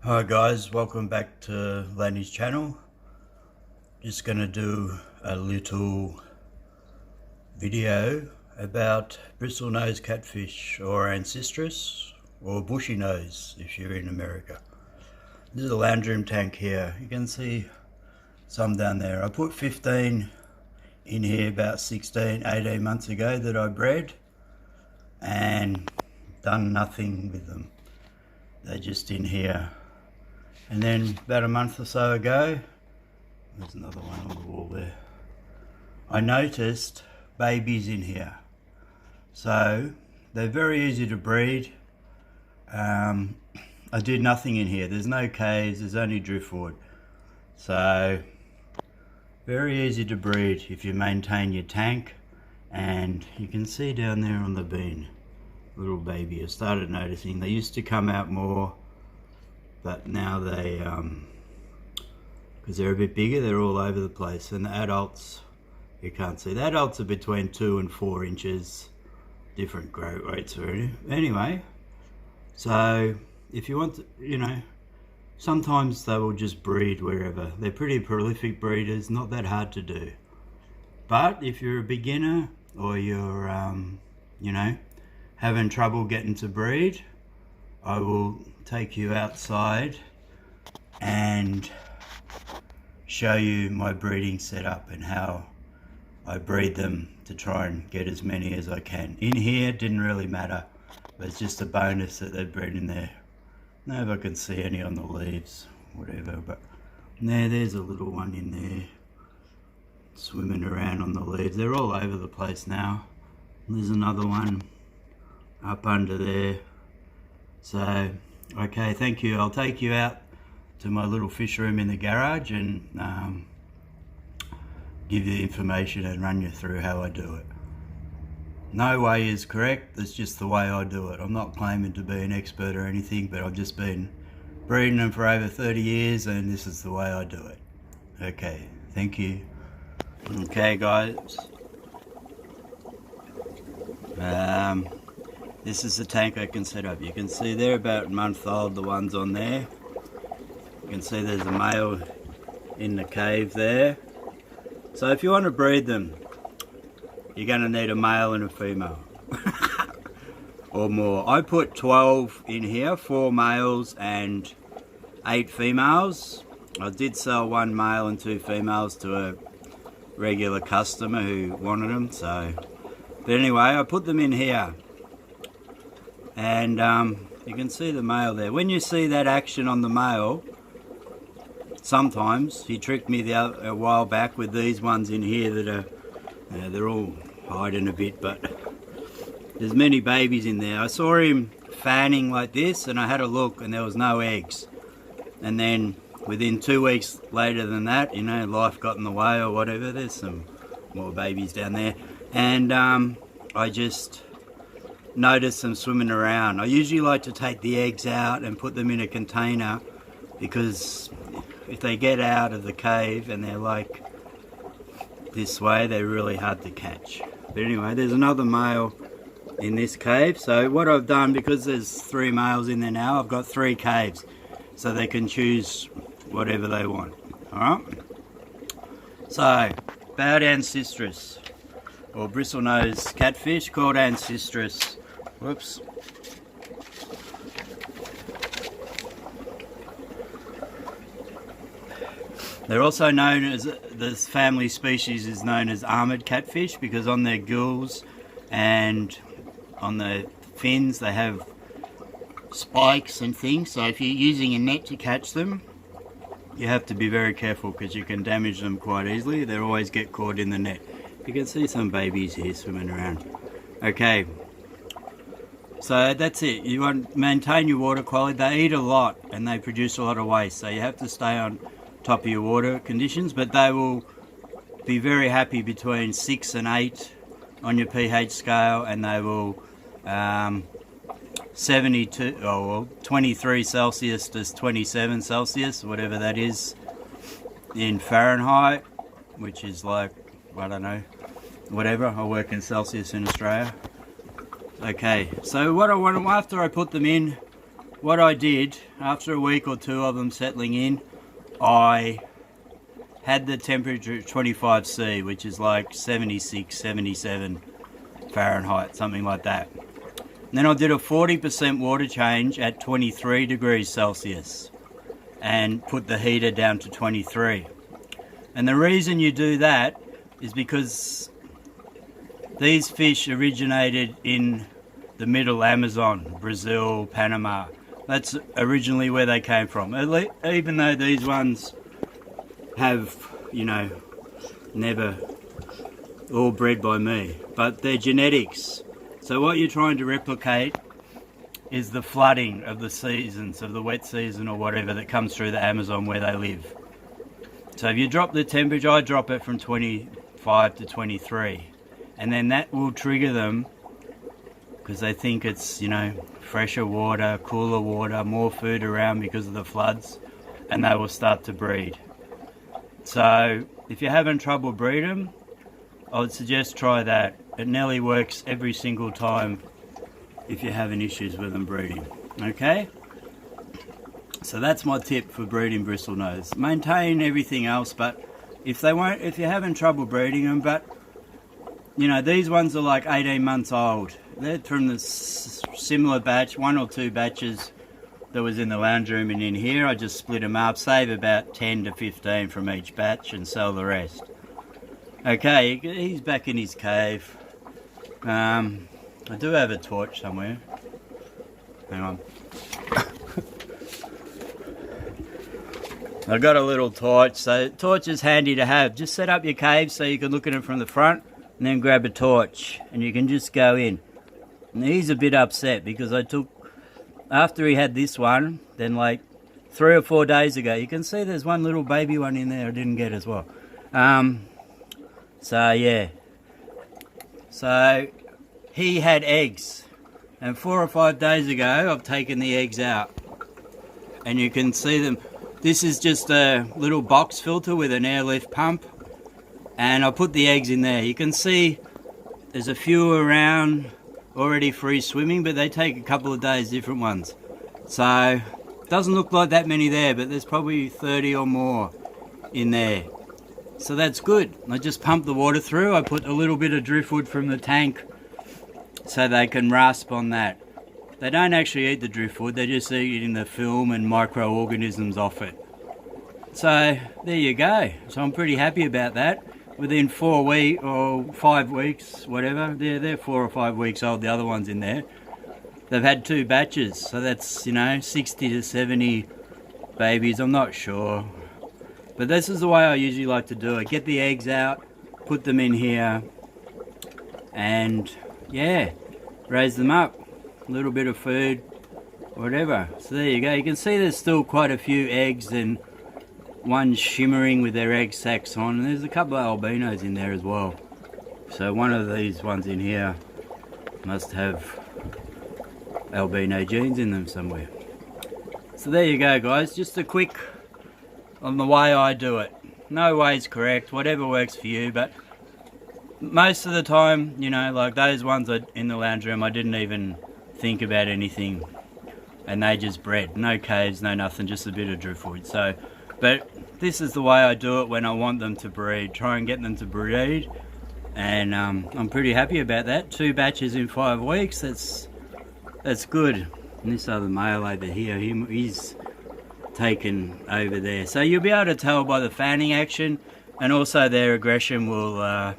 Hi guys, welcome back to Lanih's channel. Just going to do a little video about bristlenose catfish, or ancestris, or bushy nose if you're in America. This is a lounge room tank here. You can see some down there. I put 15 in here about 18 months ago that I bred and done nothing with them. They're just in here. And then about a month or so ago, there's another one on the wall there, I noticed babies in here. So they're very easy to breed. I did nothing in here. There's no caves, there's only driftwood. So very easy to breed if you maintain your tank. And you can see down there on the bean, little baby. I started noticing they used to come out more, but now they, because they're a bit bigger, they're all over the place. And the adults, you can't see. The adults are between 2 and 4 inches, different growth rates already. Anyway, so if you want to, you know, sometimes they will just breed wherever. They're pretty prolific breeders, not that hard to do. But if you're a beginner, or you're, you know, having trouble getting to breed, I will take you outside and show you my breeding setup and how I breed them to try and get as many as I can. In here, it didn't really matter, but it's just a bonus that they're bred in there. I don't know if I can see any on the leaves, whatever, but there's a little one in there swimming around on the leaves. They're all over the place now. There's another one up under there. So, okay, thank you. I'll take you out to my little fish room in the garage and give you the information and run you through how I do it. No way is correct, it's just the way I do it. I'm not claiming to be an expert or anything, but I've just been breeding them for over 30 years and this is the way I do it. Okay, thank you. Okay guys. This is the tank I can set up. You can see they're about a month old, the ones on there. You can see there's a male in the cave there. So if you want to breed them, you're going to need a male and a female. Or more. I put 12 in here, 4 males and 8 females. I did sell 1 male and 2 females to a regular customer who wanted them. So, but anyway, I put them in here. And you can see the male there. When you see that action on the male, sometimes he tricked me a while back with these ones in here that are, they're all hiding a bit, but there's many babies in there. I saw him fanning like this and I had a look and there was no eggs. And then within 2 weeks later than that, you know, life got in the way or whatever, there's some more babies down there. And I just noticed them swimming around. I usually like to take the eggs out and put them in a container, because if they get out of the cave and they're like this way, they're really hard to catch. But anyway, there's another male in this cave. So what I've done, because there's 3 males in there now, I've got 3 caves so they can choose whatever they want. Alright, so bad ancestris, or bristlenose catfish, called ancestris. Whoops. They're also known as, this family species is known as armoured catfish, because on their gills and on the fins they have spikes and things, so if you're using a net to catch them, you have to be very careful because you can damage them quite easily. They always get caught in the net. You can see some babies here swimming around. Okay, so that's it. You want to maintain your water quality. They eat a lot and they produce a lot of waste, so you have to stay on top of your water conditions, but they will be very happy between 6 and 8 on your pH scale, and they will 23 Celsius to 27 Celsius, whatever that is in Fahrenheit, which is like, I don't know, whatever. I work in Celsius in Australia. Okay, so what I want, after I put them in, what I did after a week or two of them settling in, I had the temperature at 25°C, which is like 76, 77 Fahrenheit, something like that. And then I did a 40% water change at 23 degrees Celsius and put the heater down to 23. And the reason you do that is because these fish originated in the middle Amazon, Brazil, Panama. That's originally where they came from. Even though these ones have, you know, never all bred by me, but their genetics. So what you're trying to replicate is the flooding of the seasons, of the wet season or whatever that comes through the Amazon where they live. So if you drop the temperature, I drop it from 25 to 23. And then that will trigger them because they think it's, you know, fresher water, cooler water, more food around because of the floods, and they will start to breed. So if you're having trouble breeding them, I would suggest try that. It nearly works every single time if you're having issues with them breeding. Okay? So that's my tip for breeding bristlenose. Maintain everything else, but if you're having trouble breeding them, but you know, these ones are like 18 months old. They're from the similar batch, 1 or 2 batches that was in the lounge room and in here. I just split them up, save about 10 to 15 from each batch and sell the rest. Okay, he's back in his cave. I do have a torch somewhere. Hang on. I got a little torch, so torch is handy to have. Just set up your cave so you can look at it from the front and then grab a torch and you can just go in. And he's a bit upset because after he had this one, then like 3 or 4 days ago, you can see there's one little baby one in there I didn't get as well. So yeah, so he had eggs, and 4 or 5 days ago I've taken the eggs out and you can see them. This is just a little box filter with an airlift pump, and I put the eggs in there. You can see there's a few around already free swimming, but they take a couple of days, different ones. So it doesn't look like that many there, but there's probably 30 or more in there. So that's good. I just pump the water through. I put a little bit of driftwood from the tank so they can rasp on that. They don't actually eat the driftwood, they're just eating the film and microorganisms off it. So there you go. So I'm pretty happy about that. Within 4 weeks or 5 weeks, whatever, they're 4 or 5 weeks old, the other ones in there. They've had 2 batches, so that's, you know, 60 to 70 babies, I'm not sure. But this is the way I usually like to do it. Get the eggs out, put them in here, and yeah, raise them up. A little bit of food, whatever. So there you go. You can see there's still quite a few eggs and one shimmering with their egg sacs on. And there's a couple of albinos in there as well. So one of these ones in here must have albino genes in them somewhere. So there you go, guys. Just a quick on the way I do it. No way's correct, whatever works for you, but most of the time, you know, like those ones in the lounge room, I didn't even think about anything and they just bred. No caves, no nothing, just a bit of driftwood. So, but this is the way I do it when I want them to breed. Try and get them to breed, and I'm pretty happy about that. 2 batches in 5 weeks, that's good. And this other male over here, he's taken over there. So you'll be able to tell by the fanning action, and also their aggression will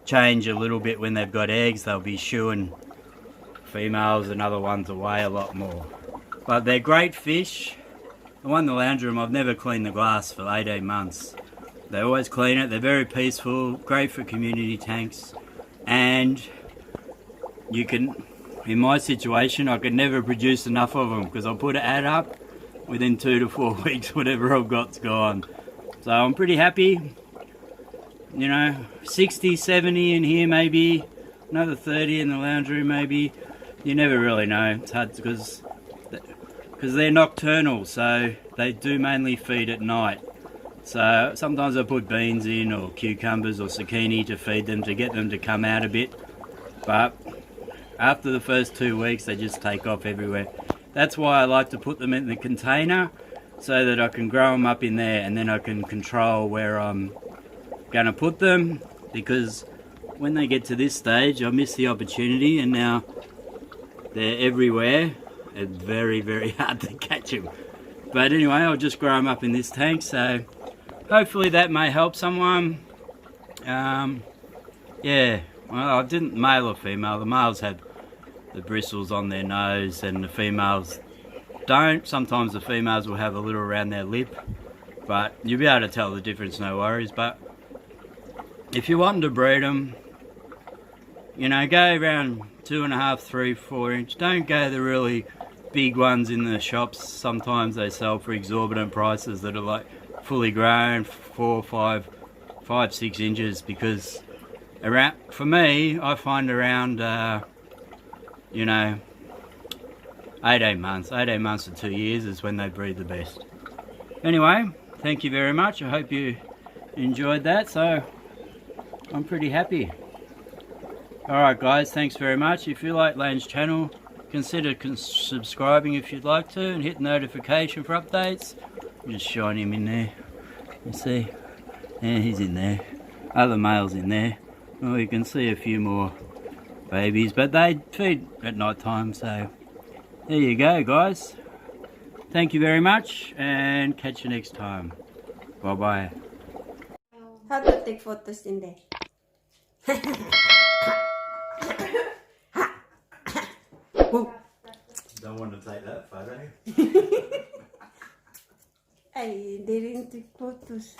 change a little bit when they've got eggs. They'll be shooing females and other ones away a lot more. But they're great fish. The one in the lounge room, I've never cleaned the glass for 18 months. They always clean it. They're very peaceful, great for community tanks. And you can, in my situation, I could never produce enough of them because I'll put an ad up within 2 to 4 weeks, whatever I've got's gone. So I'm pretty happy. You know, 60, 70 in here maybe, another 30 in the lounge room maybe. You never really know. It's hard because they're nocturnal, so they do mainly feed at night. So sometimes I put beans in or cucumbers or zucchini to feed them to get them to come out a bit. But after the first 2 weeks they just take off everywhere. That's why I like to put them in the container so that I can grow them up in there and then I can control where I'm going to put them, because when they get to this stage I miss the opportunity and now they're everywhere. It's very, very hard to catch them. But anyway, I'll just grow them up in this tank, so hopefully that may help someone. Yeah, well, I didn't male or female. The males have the bristles on their nose and the females don't. Sometimes the females will have a little around their lip, but you'll be able to tell the difference, no worries. But if you want to breed them, you know, go around 2.5, 3, 4 inch. Don't go the really big ones in the shops. Sometimes they sell for exorbitant prices that are like fully grown, 4, 5, 6 inches, because around, for me, I find around, you know, 18 months to 2 years is when they breed the best. Anyway, thank you very much. I hope you enjoyed that. So I'm pretty happy. Alright guys, thanks very much. If you like Lane's channel, consider subscribing if you'd like to, and hit the notification for updates. Just shine him in there. You see? Yeah, he's in there. Other males in there. Well, you can see a few more babies, but they feed at night time, so there you go guys. Thank you very much and catch you next time. Bye bye. How to take photos in there? Don't want to take that photo. I didn't take photos.